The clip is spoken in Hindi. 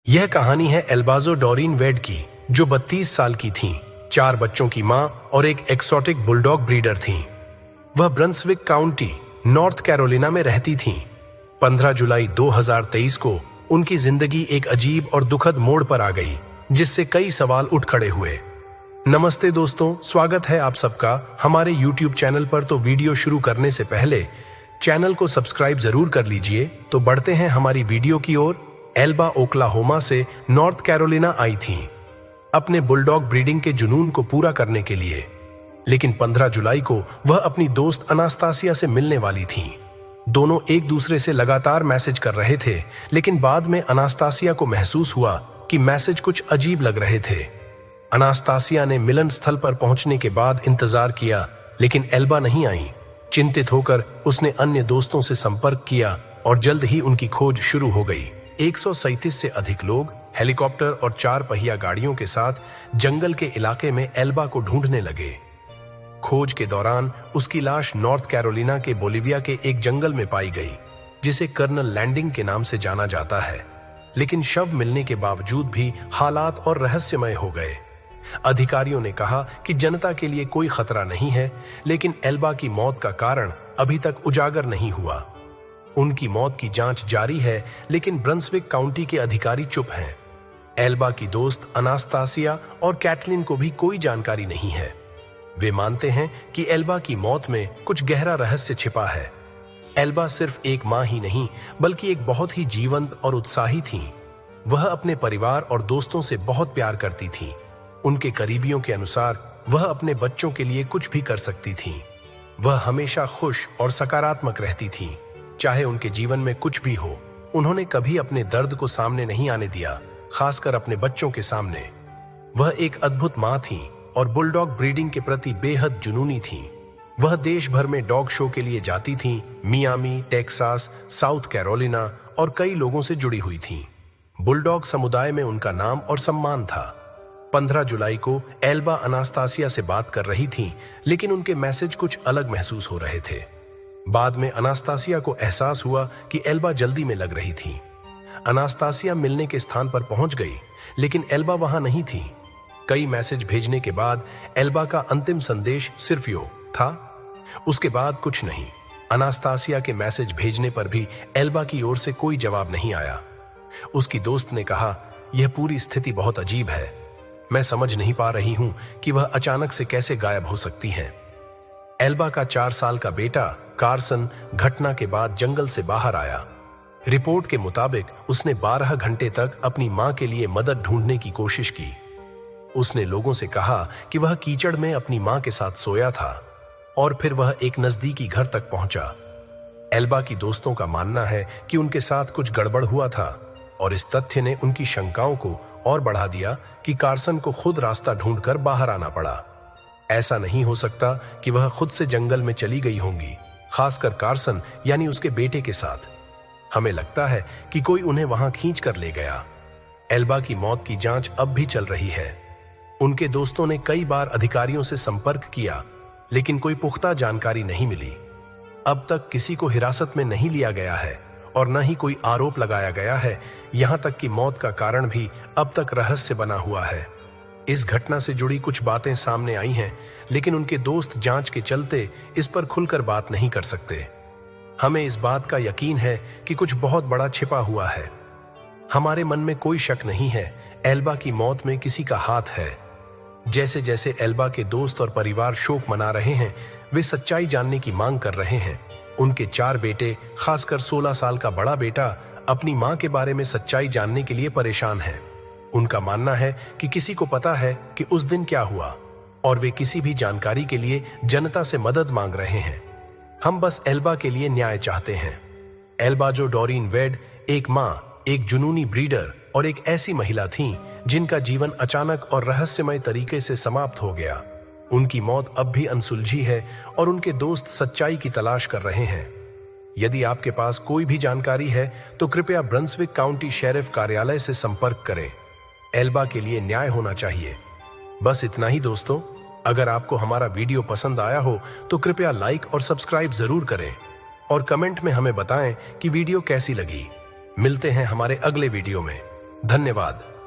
यह कहानी है एल्बाजो डोरिन वेड की, जो 32 साल की थीं, 4 बच्चों की मां और एक एक्सोटिक बुलडॉग ब्रीडर थीं। वह ब्रंसविक काउंटी, नॉर्थ कैरोलिना में रहती थीं। 15 जुलाई 2023 को उनकी जिंदगी एक अजीब और दुखद मोड़ पर आ गई, जिससे कई सवाल उठ खड़े हुए। नमस्ते दोस्तों, स्वागत है आप सबका हमारे YouTube चैनल पर। तो वीडियो शुरू करने से पहले चैनल को सब्सक्राइब जरूर कर लीजिए। तो बढ़ते हैं हमारी वीडियो की ओर। एल्बा ओक्लाहोमा से नॉर्थ कैरोलिना आई थीं, अपने बुलडॉग ब्रीडिंग के जुनून को पूरा करने के लिए। लेकिन 15 जुलाई को वह अपनी दोस्त अनास्तासिया से मिलने वाली थीं। दोनों एक दूसरे से लगातार मैसेज कर रहे थे, लेकिन बाद में अनास्तासिया को महसूस हुआ कि मैसेज कुछ अजीब लग रहे थे। अनास्तासिया ने मिलन स्थल पर पहुंचने के बाद इंतजार किया, लेकिन एल्बा नहीं आई। चिंतित होकर उसने अन्य दोस्तों से संपर्क किया और जल्द ही उनकी खोज शुरू हो गई। 137 से अधिक लोग हेलीकॉप्टर और 4 पहिया गाड़ियों के साथ जंगल के इलाके में एल्बा को ढूंढने लगे। खोज के दौरान उसकी लाश नॉर्थ कैरोलिना के बोलिविया के एक जंगल में पाई गई, जिसे कर्नल लैंडिंग के नाम से जाना जाता है। लेकिन शव मिलने के बावजूद भी हालात और रहस्यमय हो गए। अधिकारियों ने कहा कि जनता के लिए कोई खतरा नहीं है, लेकिन एल्बा की मौत का कारण अभी तक उजागर नहीं हुआ। उनकी मौत की जांच जारी है, लेकिन ब्रंसविक काउंटी के अधिकारी चुप हैं। एल्बा की दोस्त अनास्तासिया और कैटलिन को भी कोई जानकारी नहीं है। वे मानते हैं कि एल्बा की मौत में कुछ गहरा रहस्य छिपा है। एल्बा सिर्फ एक मां ही नहीं, बल्कि एक बहुत ही जीवंत और उत्साही थीं। वह अपने परिवार और दोस्तों से बहुत प्यार करती थीं। उनके करीबियों के अनुसार वह अपने बच्चों के लिए कुछ भी कर सकती थीं। वह हमेशा खुश और सकारात्मक रहती थीं, चाहे उनके जीवन में कुछ भी हो। उन्होंने कभी अपने दर्द को सामने नहीं आने दिया, खासकर अपने बच्चों के सामने। वह एक अद्भुत मां थीं और बुलडॉग ब्रीडिंग के प्रति बेहद जुनूनी थीं। वह देश भर में डॉग शो के लिए जाती थीं, मियामी, टेक्सास, साउथ कैरोलिना और कई लोगों से जुड़ी हुई थीं। बुलडॉग समुदाय में उनका नाम और सम्मान था। 15 जुलाई को एल्बा अनास्तासिया से बात कर रही थीं, लेकिन उनके मैसेज कुछ अलग महसूस हो रहे थे। बाद में अनास्तासिया को एहसास हुआ कि एल्बा जल्दी में लग रही थी। अनास्तासिया मिलने के स्थान पर पहुंच गई, लेकिन एल्बा वहां नहीं थी। कई मैसेज भेजने के बाद एल्बा का अंतिम संदेश सिर्फ यो था, उसके बाद कुछ नहीं। अनास्तासिया के मैसेज भेजने पर भी एल्बा की ओर से कोई जवाब नहीं आया। उसकी दोस्त ने कहा, यह पूरी स्थिति बहुत अजीब है। मैं समझ नहीं पा रही हूं कि वह अचानक से कैसे गायब हो सकती हैं। एल्बा का 4 साल का बेटा कार्सन घटना के बाद जंगल से बाहर आया। रिपोर्ट के मुताबिक उसने 12 घंटे तक अपनी मां के लिए मदद ढूंढने की कोशिश की। उसने लोगों से कहा कि वह कीचड़ में अपनी मां के साथ सोया था और फिर वह एक नजदीकी घर तक पहुंचा। एल्बा की दोस्तों का मानना है कि उनके साथ कुछ गड़बड़ हुआ था, और इस तथ्य ने उनकी शंकाओं को और बढ़ा दिया कि कार्सन को खुद रास्ता ढूंढकर बाहर आना पड़ा। ऐसा नहीं हो सकता कि वह खुद से जंगल में चली गई होंगी, खासकर कार्सन यानी उसके बेटे के साथ। हमें लगता है कि कोई उन्हें वहां खींच कर ले गया। एल्बा की मौत की जांच अब भी चल रही है। उनके दोस्तों ने कई बार अधिकारियों से संपर्क किया, लेकिन कोई पुख्ता जानकारी नहीं मिली। अब तक किसी को हिरासत में नहीं लिया गया है और न ही कोई आरोप लगाया गया है। यहां तक कि मौत का कारण भी अब तक रहस्य बना हुआ है। इस घटना से जुड़ी कुछ बातें सामने आई हैं, लेकिन उनके दोस्त जांच के चलते इस पर खुलकर बात नहीं कर सकते। हमें इस बात का यकीन है कि कुछ बहुत बड़ा छिपा हुआ है। हमारे मन में कोई शक नहीं है, एल्बा की मौत में किसी का हाथ है। जैसे जैसे एल्बा के दोस्त और परिवार शोक मना रहे हैं, वे सच्चाई जानने की मांग कर रहे हैं। उनके 4 बेटे, खासकर 16 साल का बड़ा बेटा, अपनी मां के बारे में सच्चाई जानने के लिए परेशान है। उनका मानना है कि किसी को पता है कि उस दिन क्या हुआ, और वे किसी भी जानकारी के लिए जनता से मदद मांग रहे हैं। हम बस एल्बा के लिए न्याय चाहते हैं। एल्बाजो डोरिन वेड एक मां, एक जुनूनी ब्रीडर और एक ऐसी महिला थीं जिनका जीवन अचानक और रहस्यमय तरीके से समाप्त हो गया। उनकी मौत अब भी अनसुलझी है और उनके दोस्त सच्चाई की तलाश कर रहे हैं। यदि आपके पास कोई भी जानकारी है तो कृपया ब्रंसविक काउंटी शेरिफ कार्यालय से संपर्क करें। एल्बा के लिए न्याय होना चाहिए। बस इतना ही दोस्तों। अगर आपको हमारा वीडियो पसंद आया हो तो कृपया लाइक और सब्सक्राइब जरूर करें और कमेंट में हमें बताएं कि वीडियो कैसी लगी। मिलते हैं हमारे अगले वीडियो में। धन्यवाद।